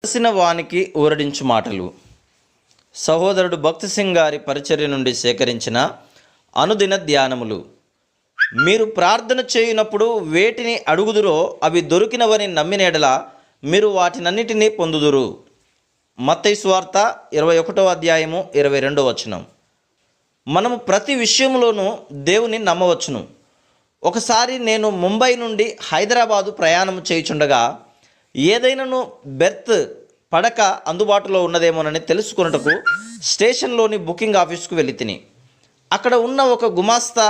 తెలిసిన వానికి ఊరడించు మాటలు. సహోదరుడు భక్తి సింగ్ గారి పరిచర్య నుండి సేకరించిన అనుదిన ధ్యానములు. మీరు ప్రార్థన చేయునప్పుడు వేటిని అడుగుదురో అవి దొరికినవని నమ్మిన ఎడల మీరు వాటినన్నిటినీ పొందుదురు. మత్తయి సువార్త 21వ అధ్యాయము 22వ వచనం. మనము ప్రతి విషయంలోనూ దేవుని నమ్మవచ్చును. ఒకసారి నేను ముంబై నుండి హైదరాబాదు ప్రయాణం చేయుచుండగా ఏదైనాను బెర్త్ పడక అందుబాటులో ఉన్నదేమోనని తెలుసుకున్నటకు స్టేషన్లోని బుకింగ్ ఆఫీస్కు వెళ్ళి తిని అక్కడ ఉన్న ఒక గుమాస్తా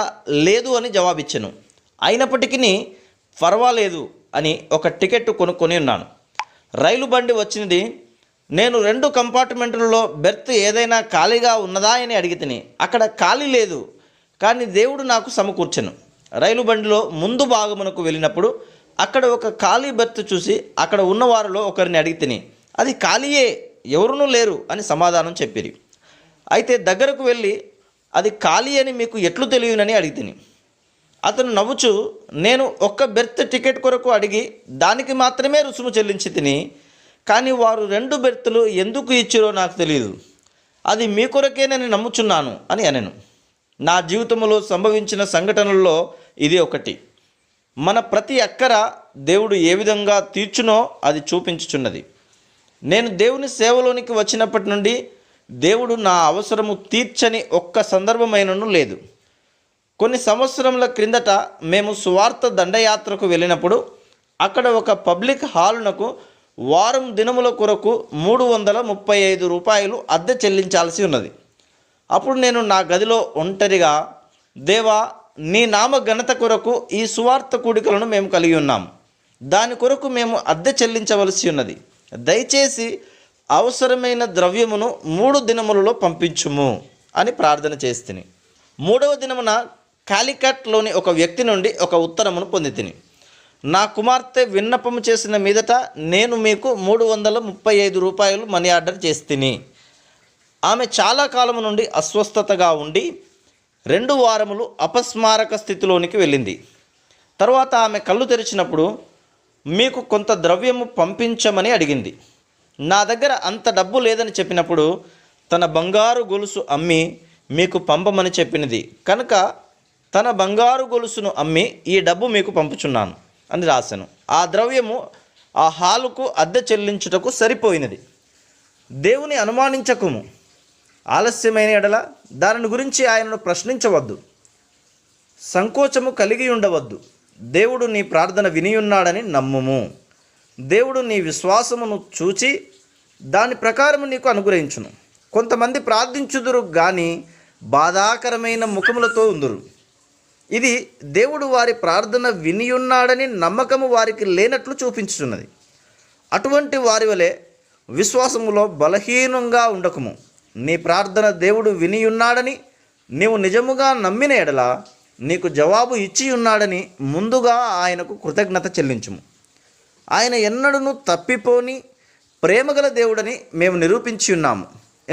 లేదు అని జవాబిచ్చాను. అయినప్పటికీ పర్వాలేదు అని ఒక టికెట్ కొనుక్కొని ఉన్నాను. రైలు బండి వచ్చినది. నేను 2 కంపార్ట్మెంట్లలో బెర్త్ ఏదైనా ఖాళీగా ఉన్నదా అని అడిగి తిని అక్కడ ఖాళీ లేదు, కానీ దేవుడు నాకు సమకూర్చెను. రైలు బండిలో ముందు భాగమునకు వెళ్ళినప్పుడు అక్కడ ఒక ఖాళీ బెర్త్ చూసి అక్కడ ఉన్నవారిలో ఒకరిని అడిగి తిని అది ఖాళీయే, ఎవరునూ లేరు అని సమాధానం చెప్పిరి. అయితే దగ్గరకు వెళ్ళి అది ఖాళీ అని మీకు ఎట్లు తెలియనని అడిగి తిని అతను నవ్వుచు, నేను ఒక్క బెర్త్ టికెట్ కొరకు అడిగి దానికి మాత్రమే రుసుము చెల్లించి తిని, కానీ వారు 2 బెర్తులు ఎందుకు ఇచ్చిరో నాకు తెలియదు, అది మీ కొరకే నేను నమ్ముచున్నాను అని అనెను. నా జీవితంలో సంభవించిన సంఘటనల్లో ఇది ఒకటి. మన ప్రతి అక్కర దేవుడు ఏ విధంగా తీర్చునో అది చూపించుచున్నది. నేను దేవుని సేవలోనికి వచ్చినప్పటి నుండి దేవుడు నా అవసరము తీర్చని ఒక్క సందర్భమైనను లేదు. కొన్ని సంవత్సరముల క్రిందట మేము సువార్త దండయాత్రకు వెళ్ళినప్పుడు అక్కడ ఒక పబ్లిక్ హాలునకు వారం దినముల కొరకు 335 రూపాయలు అద్దె చెల్లించాల్సి ఉన్నది. అప్పుడు నేను నా గదిలో ఒంటరిగా, దేవా, నీ నామ ఘనత కొరకు ఈ సువార్త కూడికలను మేము కలిగి ఉన్నాం, దాని కొరకు మేము అద్దె చెల్లించవలసి ఉన్నది, దయచేసి అవసరమైన ద్రవ్యమును 3 దినములలో పంపించుము అని ప్రార్థన చేస్తుని. 3వ దినమున కాలికట్లోని ఒక వ్యక్తి నుండి ఒక ఉత్తరమును పొంది తిని, నా కుమార్తె విన్నపము చేసిన మీదట నేను మీకు 335 రూపాయలు మనీ ఆర్డర్ చేస్తుని. ఆమె చాలా కాలము నుండి అస్వస్థతగా ఉండి 2 వారములు అపస్మారక స్థితిలోనికి వెళ్ళింది. తర్వాత ఆమె కళ్ళు తెరిచినప్పుడు మీకు కొంత ద్రవ్యము పంపించమని అడిగింది. నా దగ్గర అంత డబ్బు లేదని చెప్పినప్పుడు తన బంగారు గొలుసు అమ్మి మీకు పంపమని చెప్పినది కనుక తన బంగారు గొలుసును అమ్మి ఈ డబ్బు మీకు పంపుచున్నాను అని రాశాను. ఆ ద్రవ్యము ఆ హాలుకు అద్దె చెల్లించుటకు సరిపోయినది. దేవుని అనుమానించకుము. ఆలస్యమైన ఎడల దానిని గురించి ఆయనను ప్రశ్నించవద్దు. సంకోచము కలిగి ఉండవద్దు. దేవుడు నీ ప్రార్థన వినియున్నాడని నమ్ముము. దేవుడు నీ విశ్వాసమును చూచి దాని ప్రకారము నీకు అనుగ్రహించును. కొంతమంది ప్రార్థించుదురు కానీ బాధాకరమైన ముఖములతో ఉందురు. ఇది దేవుడు వారి ప్రార్థన వినియున్నాడని నమ్మకము వారికి లేనట్లు చూపించుచున్నది. అటువంటి వారి వలె విశ్వాసములో బలహీనంగా ఉండకము. నీ ప్రార్థన దేవుడు వినియున్నాడని నీవు నిజముగా నమ్మిన ఎడల నీకు జవాబు ఇచ్చి ఉన్నాడని ముందుగా ఆయనకు కృతజ్ఞత చెల్లించుము. ఆయన ఎన్నడూ తప్పిపోని ప్రేమగల దేవుడని మేము నిరూపించి ఉన్నాము.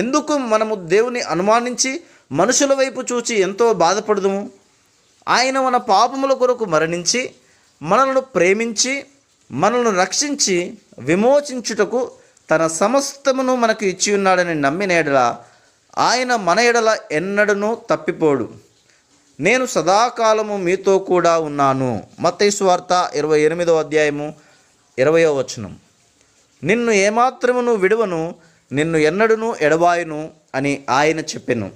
ఎందుకు మనము దేవుని అనుమానించి మనుషుల వైపు చూచి ఎంతో బాధపడదుము? ఆయన మన పాపముల కొరకు మరణించి మనలను ప్రేమించి మనలను రక్షించి విమోచించుటకు తన సమస్తమును మనకు ఇచ్చి ఉన్నాడని నమ్మిన ఎడల ఆయన మన ఎడల ఎన్నడూ తప్పిపోడు. నేను సదాకాలము మీతో కూడా ఉన్నాను. మత్తయి సువార్త 28వ అధ్యాయము 20వ వచనం. నిన్ను ఏమాత్రమును విడువను, నిన్ను ఎన్నడూ ఎడబాయును అని ఆయన చెప్పెను.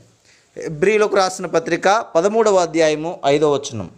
హెబ్రీయులకు రాసిన పత్రిక 13వ అధ్యాయము 5వ వచనం.